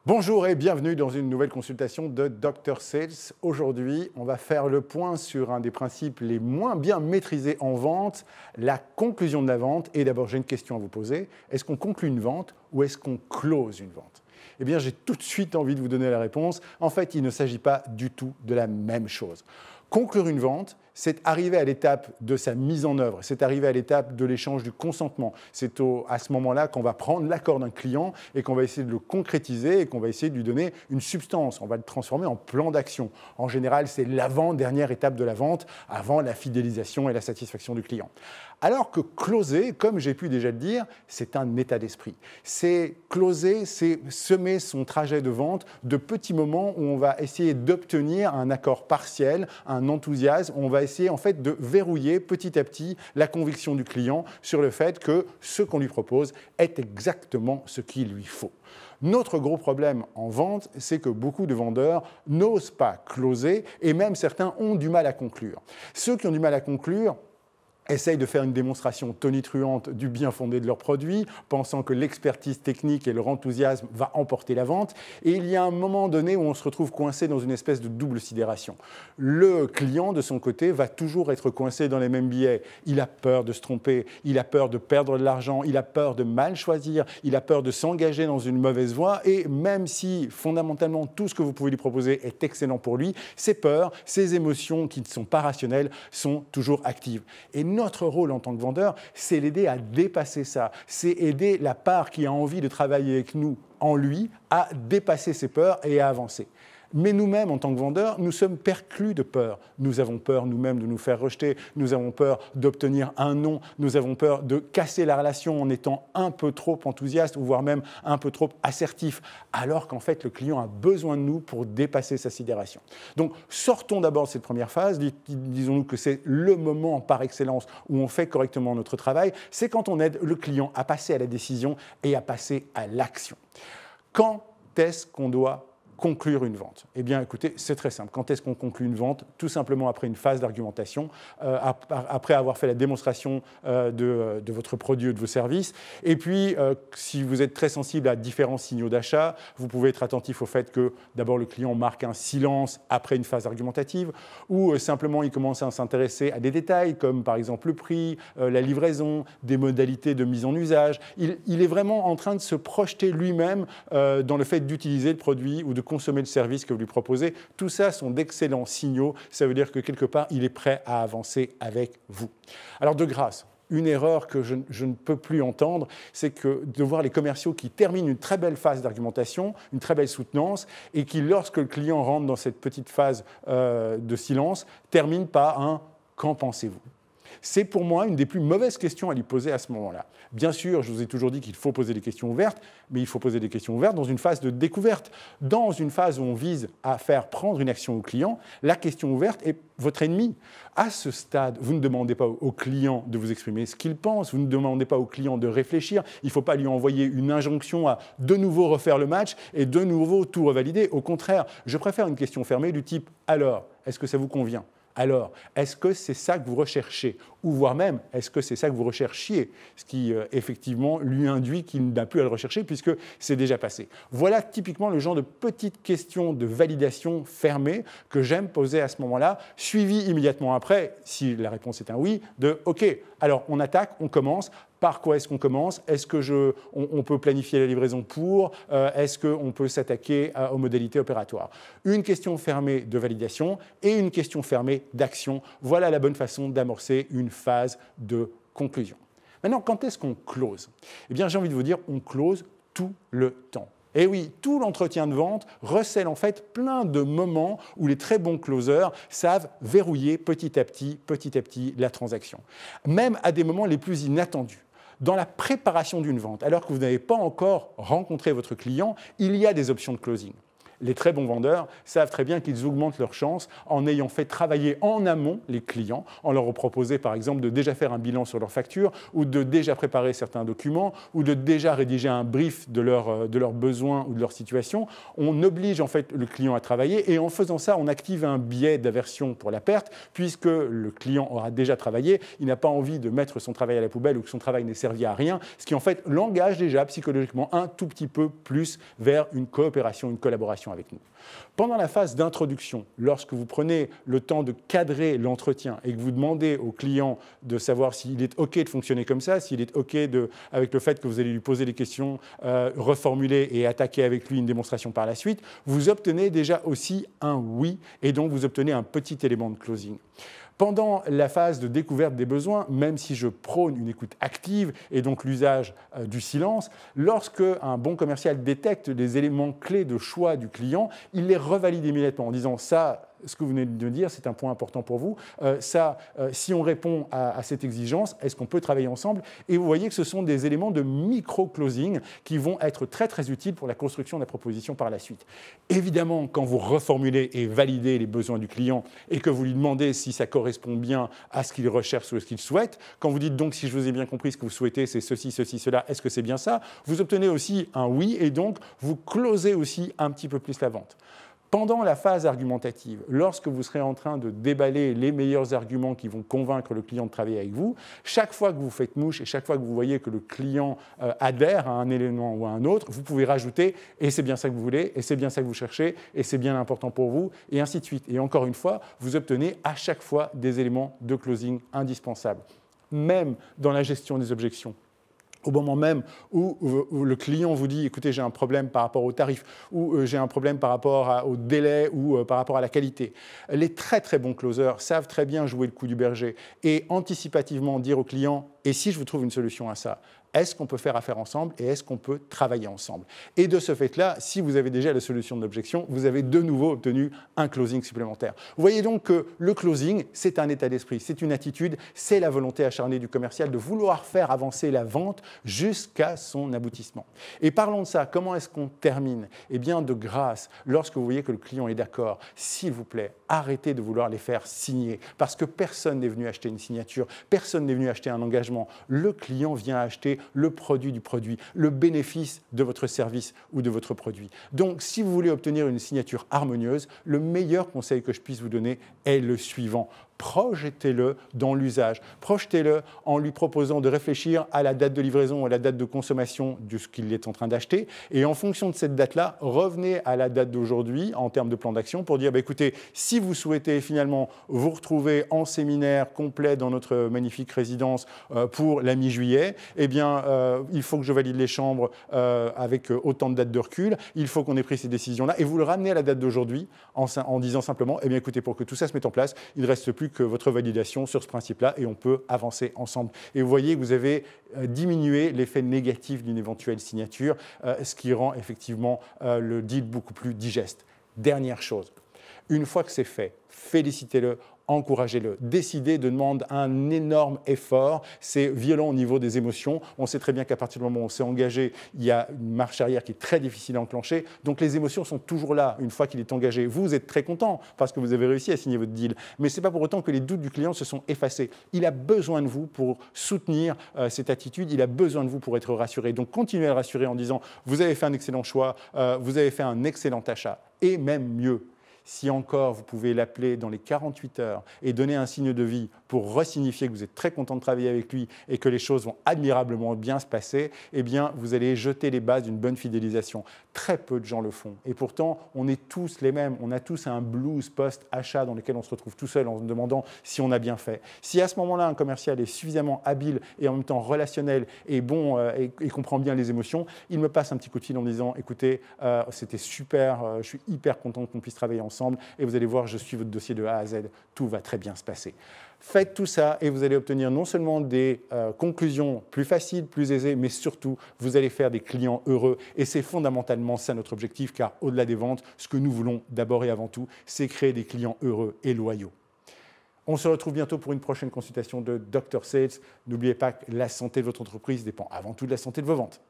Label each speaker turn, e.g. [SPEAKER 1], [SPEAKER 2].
[SPEAKER 1] Bonjour et bienvenue dans une nouvelle consultation de Dr Sales. Aujourd'hui, on va faire le point sur un des principes les moins bien maîtrisés en vente, la conclusion de la vente. Et d'abord, j'ai une question à vous poser. Est-ce qu'on conclut une vente ou est-ce qu'on close une vente? Eh bien, j'ai tout de suite envie de vous donner la réponse. En fait, il ne s'agit pas du tout de la même chose. Conclure une vente, c'est arriver à l'étape de sa mise en œuvre, c'est arriver à l'étape de l'échange du consentement. C'est à ce moment-là qu'on va prendre l'accord d'un client et qu'on va essayer de le concrétiser et qu'on va essayer de lui donner une substance. On va le transformer en plan d'action. En général, c'est l'avant-dernière étape de la vente avant la fidélisation et la satisfaction du client. Alors que closer, comme j'ai pu déjà le dire, c'est un état d'esprit. C'est closer, c'est semer son trajet de vente de petits moments où on va essayer d'obtenir un accord partiel, un enthousiasme. On va essayer en fait de verrouiller petit à petit la conviction du client sur le fait que ce qu'on lui propose est exactement ce qu'il lui faut. Notre gros problème en vente, c'est que beaucoup de vendeurs n'osent pas closer et même certains ont du mal à conclure. Ceux qui ont du mal à conclure essayent de faire une démonstration tonitruante du bien fondé de leur produit, pensant que l'expertise technique et leur enthousiasme va emporter la vente. Et il y a un moment donné où on se retrouve coincé dans une espèce de double sidération. Le client, de son côté, va toujours être coincé dans les mêmes biais. Il a peur de se tromper, il a peur de perdre de l'argent, il a peur de mal choisir, il a peur de s'engager dans une mauvaise voie. Et même si, fondamentalement, tout ce que vous pouvez lui proposer est excellent pour lui, ses peurs, ses émotions qui ne sont pas rationnelles sont toujours actives. Et notre rôle en tant que vendeur, c'est l'aider à dépasser ça. C'est aider la part qui a envie de travailler avec nous en lui à dépasser ses peurs et à avancer. Mais nous-mêmes, en tant que vendeurs, nous sommes perclus de peur. Nous avons peur nous-mêmes de nous faire rejeter, nous avons peur d'obtenir un non, nous avons peur de casser la relation en étant un peu trop enthousiaste, voire même un peu trop assertif, alors qu'en fait, le client a besoin de nous pour dépasser sa sidération. Donc, sortons d'abord de cette première phase, disons-nous que c'est le moment par excellence où on fait correctement notre travail, c'est quand on aide le client à passer à la décision et à passer à l'action. Quand est-ce qu'on doit conclure une vente? Eh bien, écoutez, c'est très simple. Quand est-ce qu'on conclut une vente? Tout simplement après une phase d'argumentation, après avoir fait la démonstration de votre produit ou de vos services. Et puis, si vous êtes très sensible à différents signaux d'achat, vous pouvez être attentif au fait que d'abord le client marque un silence après une phase argumentative, ou simplement il commence à s'intéresser à des détails comme par exemple le prix, la livraison, des modalités de mise en usage. Il est vraiment en train de se projeter lui-même dans le fait d'utiliser le produit ou de consommer le service que vous lui proposez. Tout ça sont d'excellents signaux. Ça veut dire que quelque part, il est prêt à avancer avec vous. Alors de grâce, une erreur que je ne peux plus entendre, c'est que de voir les commerciaux qui terminent une très belle phase d'argumentation, une très belle soutenance, et qui, lorsque le client rentre dans cette petite phase de silence, terminent par un « qu'en pensez-vous » ? C'est pour moi une des plus mauvaises questions à lui poser à ce moment-là. Bien sûr, je vous ai toujours dit qu'il faut poser des questions ouvertes, mais il faut poser des questions ouvertes dans une phase de découverte. Dans une phase où on vise à faire prendre une action au client, la question ouverte est votre ennemi. À ce stade, vous ne demandez pas au client de vous exprimer ce qu'il pense, vous ne demandez pas au client de réfléchir, il ne faut pas lui envoyer une injonction à de nouveau refaire le match et de nouveau tout revalider. Au contraire, je préfère une question fermée du type « alors, est-ce que ça vous convient ?» Alors, est-ce que c'est ça que vous recherchez? Ou voire même, est-ce que c'est ça que vous recherchiez? Ce qui, effectivement, lui induit qu'il n'a plus à le rechercher puisque c'est déjà passé. Voilà typiquement le genre de petites questions de validation fermée que j'aime poser à ce moment-là, suivi immédiatement après, si la réponse est un oui, de « OK, alors on attaque, on commence ». Par quoi est-ce qu'on commence? Est-ce qu'on peut planifier la livraison pour? Est-ce qu'on peut s'attaquer aux modalités opératoires? Une question fermée de validation et une question fermée d'action. Voilà la bonne façon d'amorcer une phase de conclusion. Maintenant, quand est-ce qu'on close? Eh bien, j'ai envie de vous dire, on close tout le temps. Et oui, tout l'entretien de vente recèle en fait plein de moments où les très bons closers savent verrouiller petit à petit la transaction. Même à des moments les plus inattendus. Dans la préparation d'une vente, alors que vous n'avez pas encore rencontré votre client, il y a des options de closing. Les très bons vendeurs savent très bien qu'ils augmentent leurs chances en ayant fait travailler en amont les clients, en leur proposant par exemple de déjà faire un bilan sur leur facture ou de déjà préparer certains documents ou de déjà rédiger un brief de leurs besoins ou de leur situation. On oblige en fait le client à travailler et en faisant ça, on active un biais d'aversion pour la perte puisque le client aura déjà travaillé, il n'a pas envie de mettre son travail à la poubelle ou que son travail n'ait servi à rien, ce qui en fait l'engage déjà psychologiquement un tout petit peu plus vers une coopération, une collaboration avec nous. Pendant la phase d'introduction, lorsque vous prenez le temps de cadrer l'entretien et que vous demandez au client de savoir s'il est OK de fonctionner comme ça, s'il est OK avec le fait que vous allez lui poser des questions, reformuler et attaquer avec lui une démonstration par la suite, vous obtenez déjà aussi un oui et donc vous obtenez un petit élément de closing. Pendant la phase de découverte des besoins, même si je prône une écoute active et donc l'usage du silence, lorsque un bon commercial détecte les éléments clés de choix du client, il les revalide immédiatement en disant « ça, ce que vous venez de dire, c'est un point important pour vous. Si on répond à cette exigence, est-ce qu'on peut travailler ensemble ?» Et vous voyez que ce sont des éléments de micro-closing qui vont être très, très utiles pour la construction de la proposition par la suite. Évidemment, quand vous reformulez et validez les besoins du client et que vous lui demandez si ça correspond bien à ce qu'il recherche ou à ce qu'il souhaite, quand vous dites donc, si je vous ai bien compris, ce que vous souhaitez, c'est ceci, ceci, cela, est-ce que c'est bien ça? Vous obtenez aussi un oui et donc vous closez aussi un petit peu plus la vente. Pendant la phase argumentative, lorsque vous serez en train de déballer les meilleurs arguments qui vont convaincre le client de travailler avec vous, chaque fois que vous faites mouche et chaque fois que vous voyez que le client adhère à un élément ou à un autre, vous pouvez rajouter « et c'est bien ça que vous voulez, et c'est bien ça que vous cherchez, et c'est bien important pour vous », et ainsi de suite. Et encore une fois, vous obtenez à chaque fois des éléments de closing indispensables, même dans la gestion des objections. Au moment même où le client vous dit « écoutez, j'ai un problème par rapport au tarif » ou « j'ai un problème par rapport au délai » ou par rapport à la qualité. Les très très bons closers savent très bien jouer le coup du berger et anticipativement dire au client « et si je vous trouve une solution à ça ? Est-ce qu'on peut faire affaire ensemble et est-ce qu'on peut travailler ensemble ?» Et de ce fait-là, si vous avez déjà la solution de l'objection, vous avez de nouveau obtenu un closing supplémentaire. Vous voyez donc que le closing, c'est un état d'esprit, c'est une attitude, c'est la volonté acharnée du commercial de vouloir faire avancer la vente jusqu'à son aboutissement. Et parlons de ça, comment est-ce qu'on termine? Eh bien, de grâce, lorsque vous voyez que le client est d'accord, s'il vous plaît, arrêtez de vouloir les faire signer parce que personne n'est venu acheter une signature, personne n'est venu acheter un engagement. Le client vient acheter le produit du produit, le bénéfice de votre service ou de votre produit. Donc, si vous voulez obtenir une signature harmonieuse, le meilleur conseil que je puisse vous donner est le suivant. Projetez-le dans l'usage. Projetez-le en lui proposant de réfléchir à la date de livraison, à la date de consommation de ce qu'il est en train d'acheter. Et en fonction de cette date-là, revenez à la date d'aujourd'hui en termes de plan d'action pour dire, écoutez, si vous souhaitez finalement vous retrouver en séminaire complet dans notre magnifique résidence pour la mi-juillet, eh bien, il faut que je valide les chambres avec autant de dates de recul. Il faut qu'on ait pris ces décisions-là. Et vous le ramenez à la date d'aujourd'hui en disant simplement, eh bien, écoutez, pour que tout ça se mette en place, il ne reste plus que votre validation sur ce principe-là et on peut avancer ensemble. Et vous voyez que vous avez diminué l'effet négatif d'une éventuelle signature, ce qui rend effectivement le deal beaucoup plus digeste. Dernière chose, une fois que c'est fait, félicitez-le, encouragez-le. Décider demande un énorme effort, c'est violent au niveau des émotions. On sait très bien qu'à partir du moment où on s'est engagé, il y a une marche arrière qui est très difficile à enclencher. Donc les émotions sont toujours là une fois qu'il est engagé. Vous êtes très content parce que vous avez réussi à signer votre deal. Mais ce n'est pas pour autant que les doutes du client se sont effacés. Il a besoin de vous pour soutenir cette attitude. Il a besoin de vous pour être rassuré. Donc continuez à le rassurer en disant « vous avez fait un excellent choix, vous avez fait un excellent achat » et même mieux. Si encore vous pouvez l'appeler dans les 48 heures et donner un signe de vie pour resignifier que vous êtes très content de travailler avec lui et que les choses vont admirablement bien se passer, eh bien, vous allez jeter les bases d'une bonne fidélisation. Très peu de gens le font. Et pourtant, on est tous les mêmes. On a tous un blues post-achat dans lequel on se retrouve tout seul en se demandant si on a bien fait. Si à ce moment-là, un commercial est suffisamment habile et en même temps relationnel et bon et comprend bien les émotions, il me passe un petit coup de fil en me disant « écoutez, c'était super, je suis hyper content qu'on puisse travailler ensemble. Et vous allez voir, je suis votre dossier de A à Z, tout va très bien se passer. » Faites tout ça et vous allez obtenir non seulement des conclusions plus faciles, plus aisées, mais surtout, vous allez faire des clients heureux. Et c'est fondamentalement ça notre objectif, car au-delà des ventes, ce que nous voulons d'abord et avant tout, c'est créer des clients heureux et loyaux. On se retrouve bientôt pour une prochaine consultation de Dr Sales. N'oubliez pas que la santé de votre entreprise dépend avant tout de la santé de vos ventes.